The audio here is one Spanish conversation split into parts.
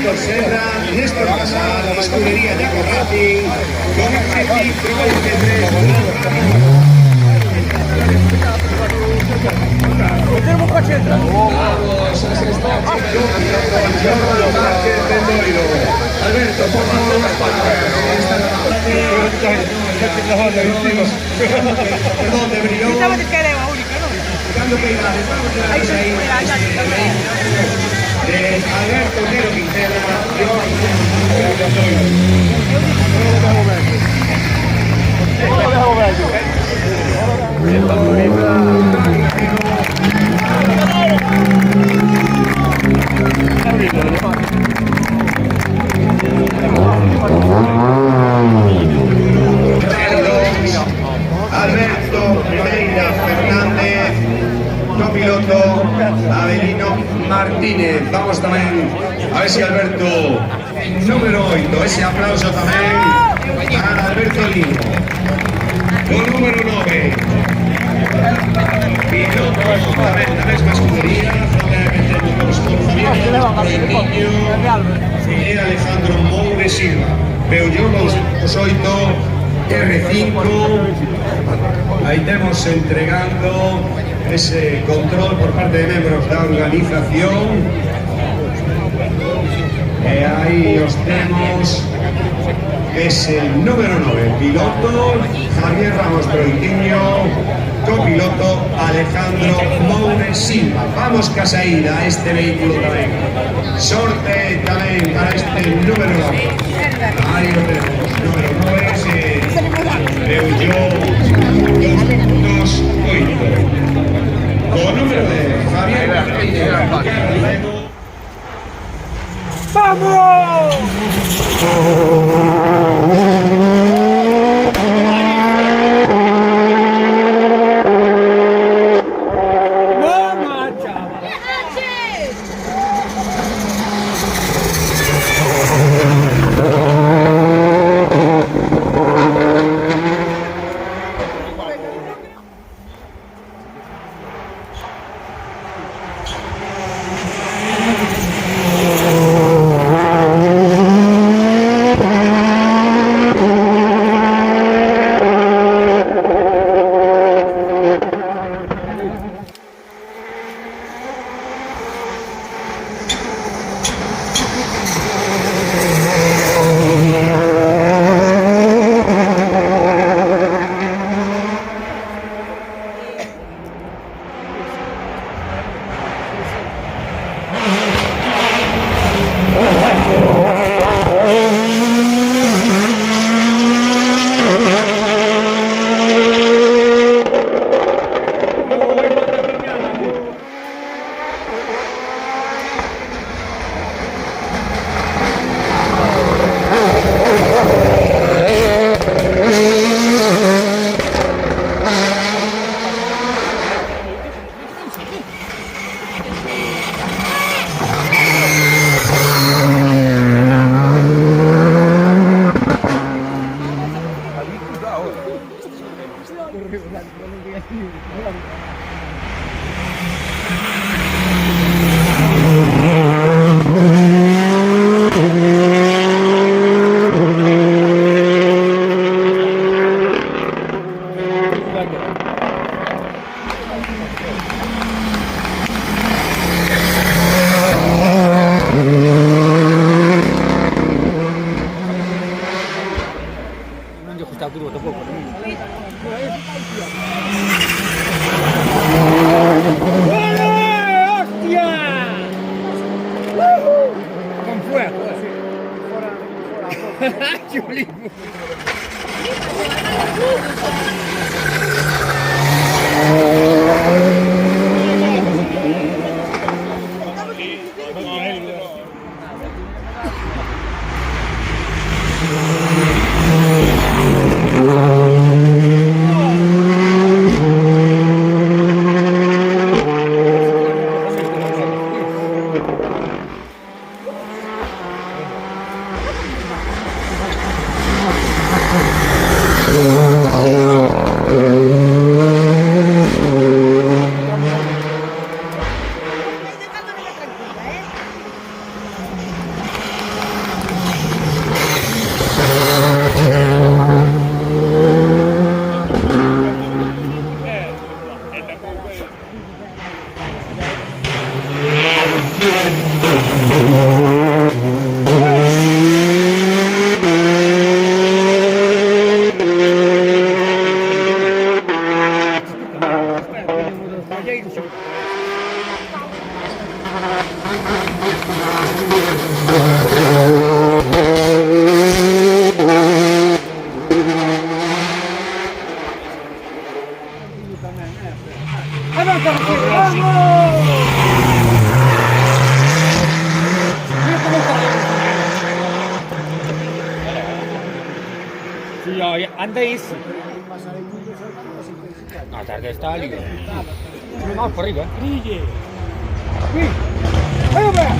Víctor Serra, Néstor Casal, Escudería Yaco Racing, con el registro 23. Tenemos coche detrás. Alberto, por favor, unas palabras. Perdón, de Brión. Estamos de Quereba, única, ¿no? Dando peinadas, vamos a ver ahí. De Alberto Otero Quintela, Alberto Pereira Fernández, copiloto Avelino Martínez. Vamos también a ver si Alberto, número 8, ese aplauso también para Alberto Lino. Con número 9, piloto también la misma escudería, probablemente los conocimientos, Alejandro Moure Silva. Peugeot 8 R5, ahí estamos entregando ese control por parte de miembros de la organización. Ahí os tenemos, es el número 9, piloto Javier Ramos Troitiño, copiloto Alejandro Moure Silva. Vamos casaída a este vehículo también. Sorte también para este número 9. Ahí lo tenemos, número 9. Peugeot 228 con número de Javier Martínez. ¡Vamos! Anda isso. No, tarde está lío. Vamos por arriba. Brille. ¡Vamos!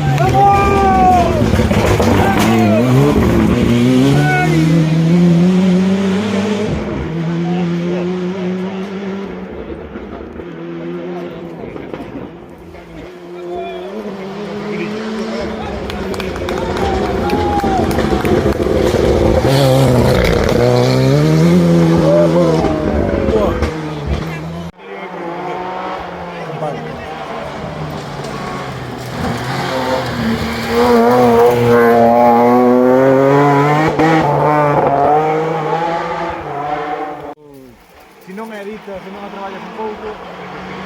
Se non editas, se non a traballas un pouco,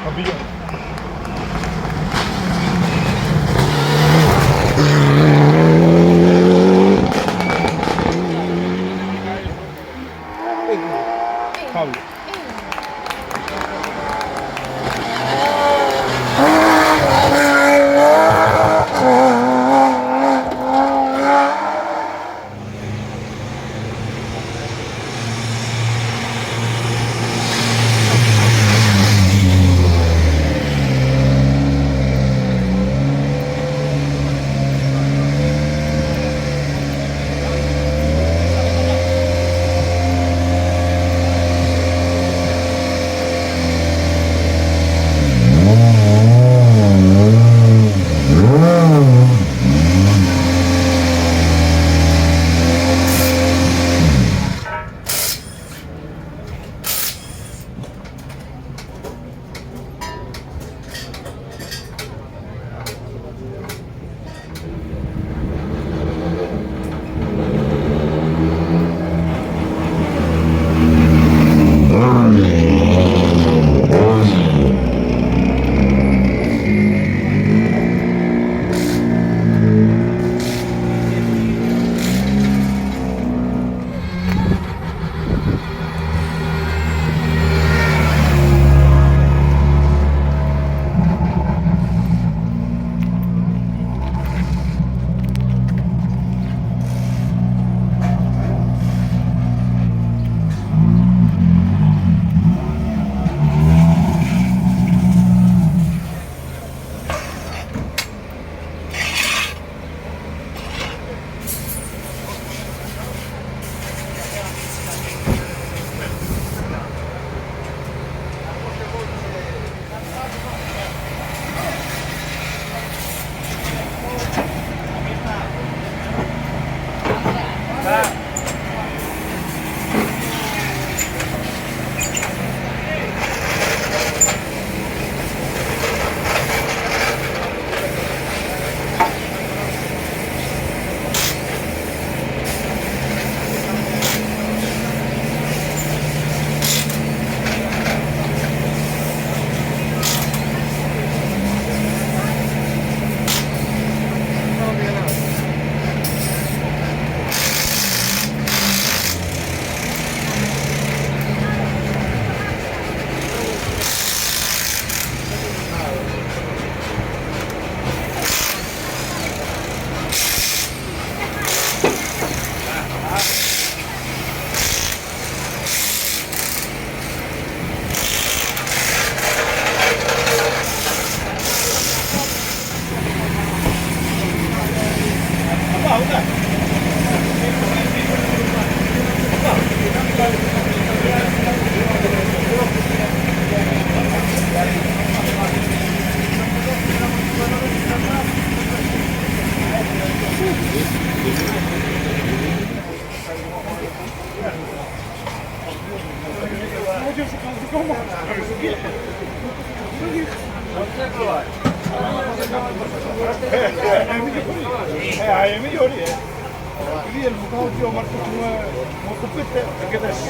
papillón. Pablo. È migliore. Lì il bucato marco molto più perché adesso